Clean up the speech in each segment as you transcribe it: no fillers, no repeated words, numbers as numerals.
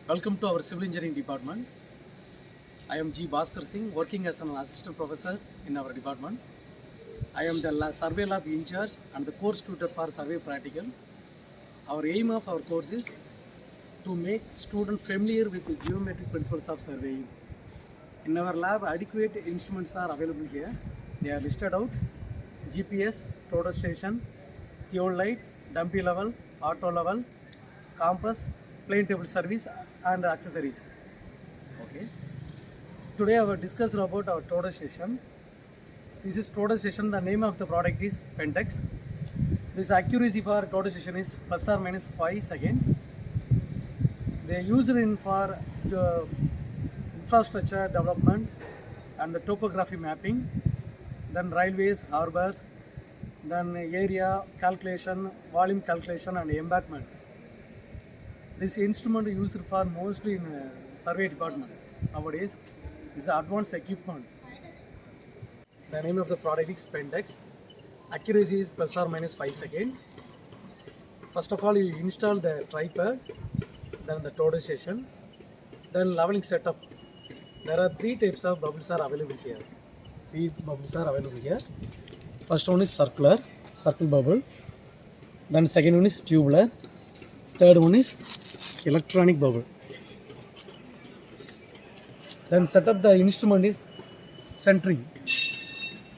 Welcome to our civil engineering department. I am G. Bhaskar Singh, working as an assistant professor in our department. I am the survey lab in charge and the course tutor for survey practical. Our aim of our course is to make students familiar with the geometric principles of surveying. In our lab, adequate instruments are available here. They are listed out: GPS, total station, theodolite, dumpy level, auto level, compass, plane table service, and accessories. Okay. Today I will discuss about our total station. This is total station. The name of the product is Pentex. This accuracy for total station is plus or minus 5 seconds. They use it for infrastructure development and the topography mapping, then railways, harbors, then area calculation, volume calculation, and embankment. This instrument is used for mostly in survey department nowadays. This is advanced equipment. The name of the product is Pentex. Accuracy is plus or minus 5 seconds. First of all, you install the tripod, then the total station, then leveling setup. There are 3 types of bubbles are available here. 3 bubbles are available here. First one is circle bubble. Then second one is tubular. Third one is electronic bubble. Then set up the instrument is centering,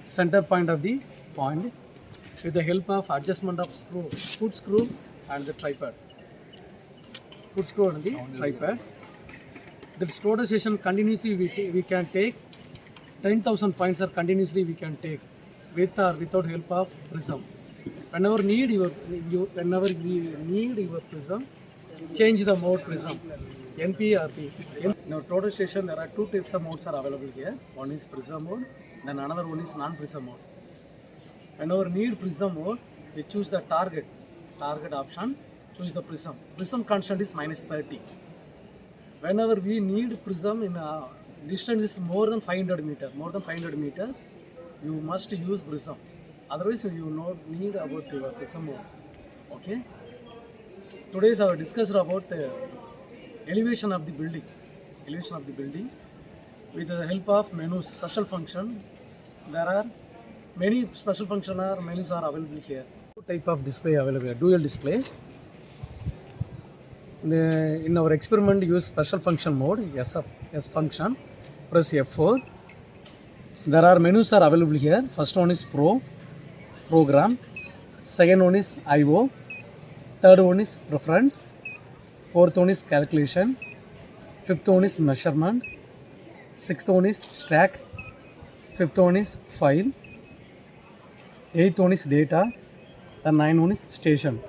center point of the point, with the help of adjustment of screw, foot screw and the tripod. Foot screw and the tripod. The total station continuously we can take 10,000 points are continuously we can take with or without help of prism. Whenever we need your prism, change the mode prism, NP or P. In our total station, there are 2 types of modes are available here. One is prism mode, then another one is non-prism mode. Whenever need prism mode, we choose the target option, choose the prism. Prism constant is minus 30. Whenever we need prism in a distance is more than 500 meter, you must use prism. Otherwise, you not need about your prism mode. Okay. Today's our discussion about elevation of the building. With the help of menus, special function. There are many special menus are available here. 2 type of display available here. Dual display. In our experiment, use special function mode, S function. Press F4. There are menus are available here. First one is program. Second one is IO. Third one is preference. Fourth one is calculation. Fifth one is measurement. Sixth one is stack. Fifth one is file. Eighth one is data. The ninth one is station.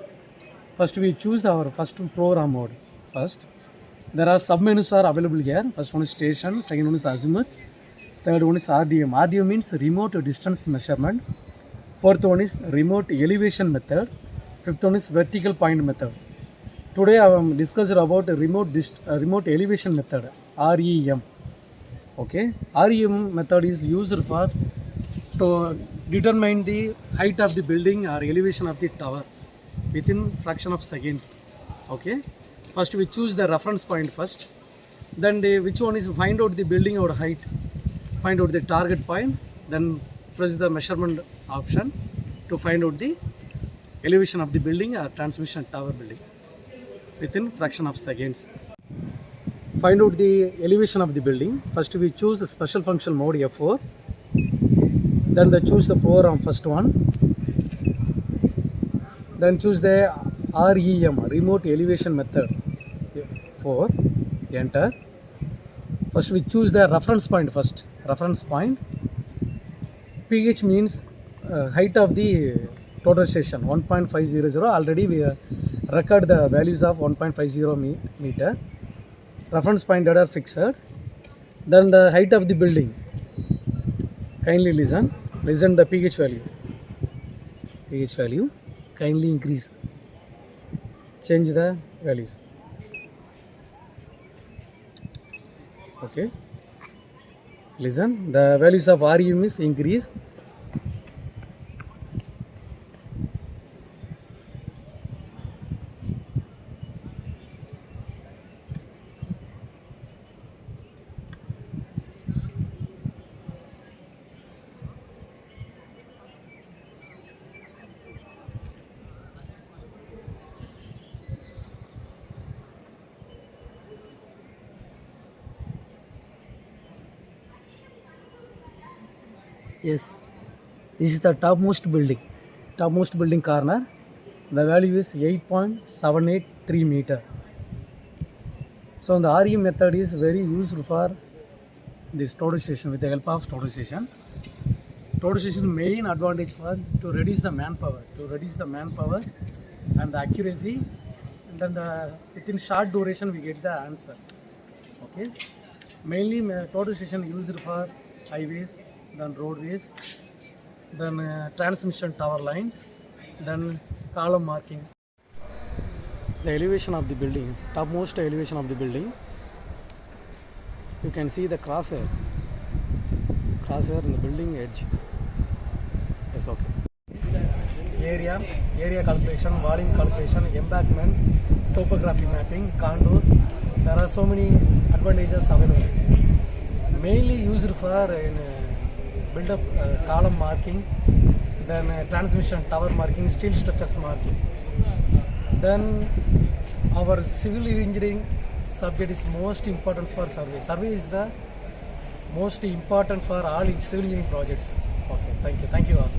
First we choose our first program mode. First, there are sub-menus are available here. First one is station. Second one is azimuth. Third one is RDM. RDM means remote distance measurement. Fourth one is remote elevation method. Fifth one is vertical point method. Today I am discussing about remote elevation method, REM. Okay, REM method is used for to determine the height of the building or elevation of the tower within fraction of seconds. Okay, first we choose the reference point first. Then which one is find out the building or height, find out the target point. Then press the measurement option to find out the elevation of the building or transmission tower building within fraction of seconds. Find out the elevation of the building. First we choose the special function mode F4. Then choose the program first one. Then choose the REM, remote elevation method. 4. Enter. First we choose the reference point first. Reference point. PH means height of the total station 1.500. Already we record the values of 1.50 meter. Reference point that are fixed. Then the height of the building. Kindly listen the pH value. Kindly increase. Change the values. Okay. Listen, the values of REM is increase. Yes, this is the topmost building corner. The value is 8.783 meter. So the RE method is very useful for this total with the help of total main advantage for to reduce the manpower and the accuracy, and then within short duration we get the answer. Okay, mainly total used for highways, then roadways, then transmission tower lines, then column marking. The elevation of the building, topmost elevation of the building, you can see the crosshair in the building edge. Yes, okay. Area calculation, volume calculation, embankment, topography mapping, contour. There are so many advantages available. Mainly used for build up column marking, then transmission tower marking, steel structures marking. Then our civil engineering subject is most important for survey. Survey is the most important for all civil engineering projects. Okay, thank you all.